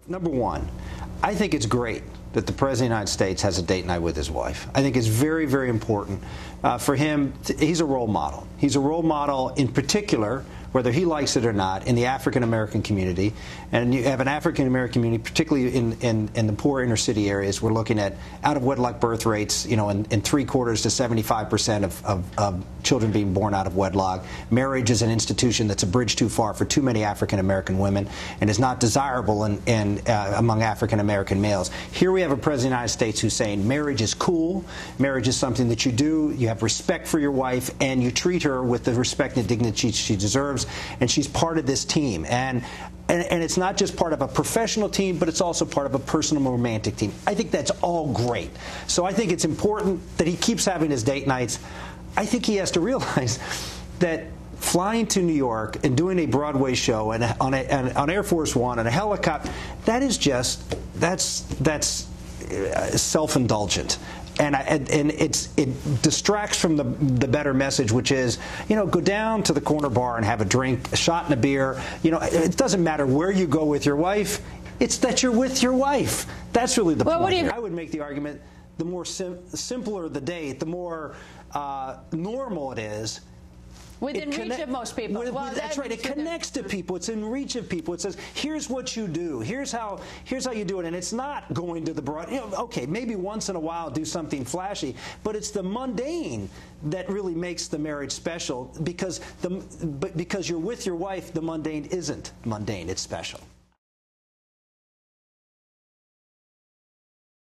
Number one, I think it's great that the President of the United States has a date night with his wife. I think it's very, very important for him. He's a role model. He's a role model in particular, whether he likes it or not, in the African-American community. And you have an African-American community, particularly in the poor inner city areas. We're looking at out-of-wedlock birth rates, you know, in 3/4 to 75% of children being born out of wedlock. Marriage is an institution that's a bridge too far for too many African-American women and is not desirable among African-American males. Here we have a President of the United States who's saying marriage is cool, marriage is something that you do, you have respect for your wife, and you treat her with the respect and dignity she deserves, and she's part of this team. And it's not just part of a professional team, but it's also part of a personal romantic team. I think that's all great. So I think it's important that he keeps having his date nights. I think he has to realize that flying to New York and doing a Broadway show and on Air Force One and a helicopter, that is just, that's self-indulgent. And it distracts from the better message, which is, you know, go down to the corner bar and have a drink, a shot and a beer. You know, it doesn't matter where you go with your wife. It's that you're with your wife. That's really the point here. I would make the argument the more simpler the date, the more normal it is. Within reach of most people. That's right. It connects to people. It's in reach of people. It says, here's what you do. Here's how you do it. And it's not going to the broad. You know, okay, maybe once in a while do something flashy, but it's the mundane that really makes the marriage special, because you're with your wife. The mundane isn't mundane. It's special.